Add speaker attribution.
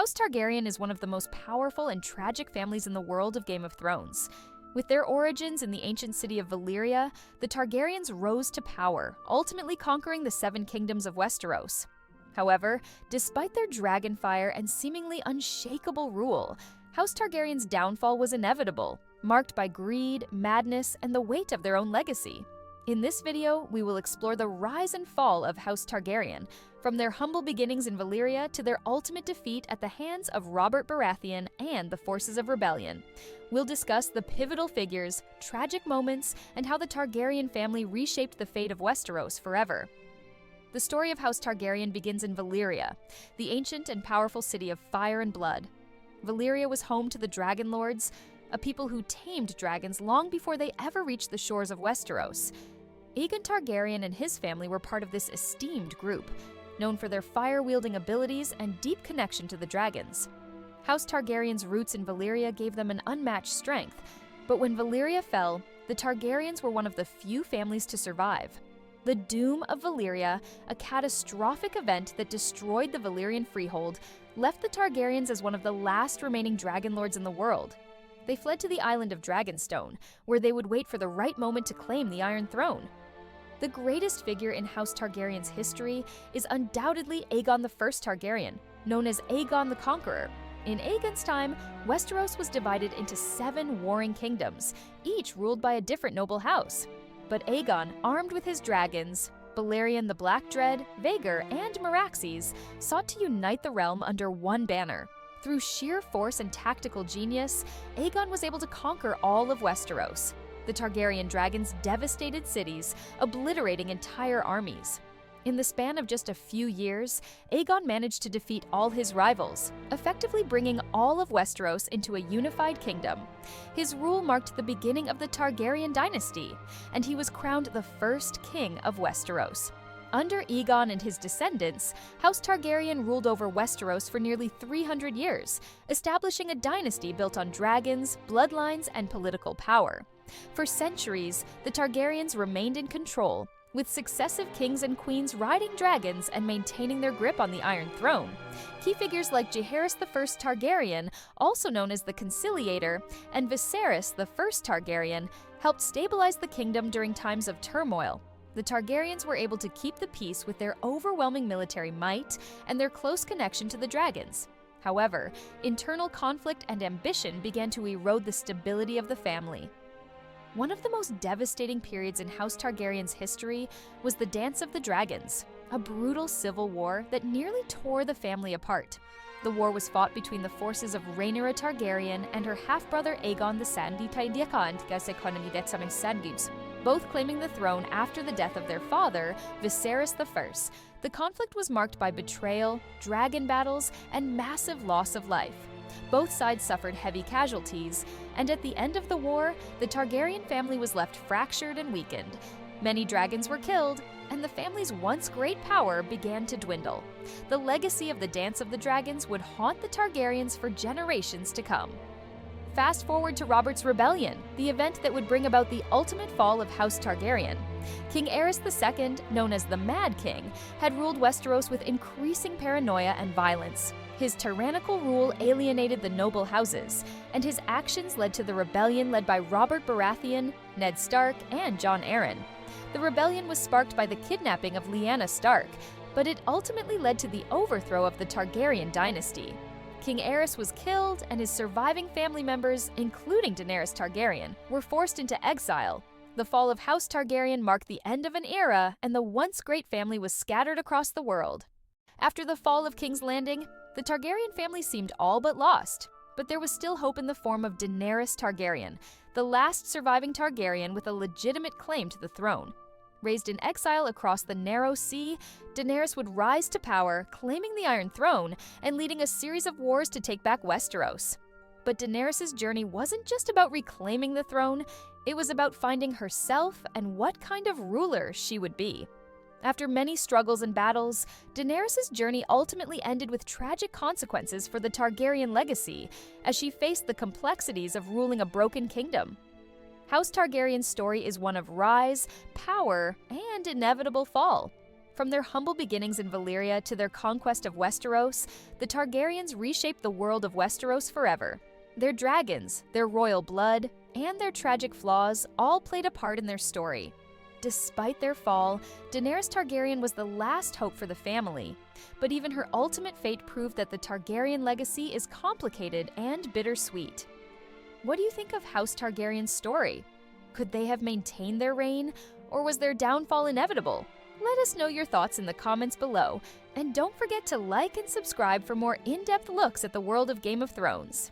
Speaker 1: House Targaryen is one of the most powerful and tragic families in the world of Game of Thrones. With their origins in the ancient city of Valyria, the Targaryens rose to power, ultimately conquering the Seven Kingdoms of Westeros. However, despite their dragonfire and seemingly unshakable rule, House Targaryen's downfall was inevitable, marked by greed, madness, and the weight of their own legacy. In this video, we will explore the rise and fall of House Targaryen, from their humble beginnings in Valyria to their ultimate defeat at the hands of Robert Baratheon and the forces of rebellion. We'll discuss the pivotal figures, tragic moments, and how the Targaryen family reshaped the fate of Westeros forever. The story of House Targaryen begins in Valyria, the ancient and powerful city of fire and blood. Valyria was home to the Dragon Lords, a people who tamed dragons long before they ever reached the shores of Westeros. Aegon Targaryen and his family were part of this esteemed group, known for their fire-wielding abilities and deep connection to the dragons. House Targaryen's roots in Valyria gave them an unmatched strength, but when Valyria fell, the Targaryens were one of the few families to survive. The doom of Valyria, a catastrophic event that destroyed the Valyrian freehold, left the Targaryens as one of the last remaining dragon lords in the world. They fled to the island of Dragonstone, where they would wait for the right moment to claim the Iron Throne. The greatest figure in House Targaryen's history is undoubtedly Aegon the Targaryen, known as Aegon the Conqueror. In Aegon's time, Westeros was divided into 7 warring kingdoms, each ruled by a different noble house. But Aegon, armed with his dragons, Balerion the Black Dread, Vhagar, and Meraxes, sought to unite the realm under one banner. Through sheer force and tactical genius, Aegon was able to conquer all of Westeros. The Targaryen dragons devastated cities, obliterating entire armies. In the span of just a few years, Aegon managed to defeat all his rivals, effectively bringing all of Westeros into a unified kingdom. His rule marked the beginning of the Targaryen dynasty, and he was crowned the first king of Westeros. Under Aegon and his descendants, House Targaryen ruled over Westeros for nearly 300 years, establishing a dynasty built on dragons, bloodlines, and political power. For centuries, the Targaryens remained in control, with successive kings and queens riding dragons and maintaining their grip on the Iron Throne. Key figures like Jaehaerys I Targaryen, also known as the Conciliator, and Viserys I Targaryen helped stabilize the kingdom during times of turmoil. The Targaryens were able to keep the peace with their overwhelming military might and their close connection to the dragons. However, internal conflict and ambition began to erode the stability of the family. One of the most devastating periods in House Targaryen's history was the Dance of the Dragons, a brutal civil war that nearly tore the family apart. The war was fought between the forces of Rhaenyra Targaryen and her half-brother Aegon the Conqueror, both claiming the throne after the death of their father, Viserys I. The conflict was marked by betrayal, dragon battles, and massive loss of life. Both sides suffered heavy casualties, and at the end of the war, the Targaryen family was left fractured and weakened. Many dragons were killed, and the family's once great power began to dwindle. The legacy of the Dance of the Dragons would haunt the Targaryens for generations to come. Fast forward to Robert's Rebellion, the event that would bring about the ultimate fall of House Targaryen. King Aerys II, known as the Mad King, had ruled Westeros with increasing paranoia and violence. His tyrannical rule alienated the noble houses, and his actions led to the rebellion led by Robert Baratheon, Ned Stark, and Jon Arryn. The rebellion was sparked by the kidnapping of Lyanna Stark, but it ultimately led to the overthrow of the Targaryen dynasty. King Aerys was killed, and his surviving family members, including Daenerys Targaryen, were forced into exile. The fall of House Targaryen marked the end of an era, and the once great family was scattered across the world. After the fall of King's Landing, the Targaryen family seemed all but lost, but there was still hope in the form of Daenerys Targaryen, the last surviving Targaryen with a legitimate claim to the throne. Raised in exile across the narrow sea, Daenerys would rise to power, claiming the Iron Throne and leading a series of wars to take back Westeros. But Daenerys' journey wasn't just about reclaiming the throne, it was about finding herself and what kind of ruler she would be. After many struggles and battles, Daenerys' journey ultimately ended with tragic consequences for the Targaryen legacy, as she faced the complexities of ruling a broken kingdom. House Targaryen's story is one of rise, power, and inevitable fall. From their humble beginnings in Valyria to their conquest of Westeros, the Targaryens reshaped the world of Westeros forever. Their dragons, their royal blood, and their tragic flaws all played a part in their story. Despite their fall, Daenerys Targaryen was the last hope for the family. But even her ultimate fate proved that the Targaryen legacy is complicated and bittersweet. What do you think of House Targaryen's story? Could they have maintained their reign, or was their downfall inevitable? Let us know your thoughts in the comments below, and don't forget to like and subscribe for more in-depth looks at the world of Game of Thrones.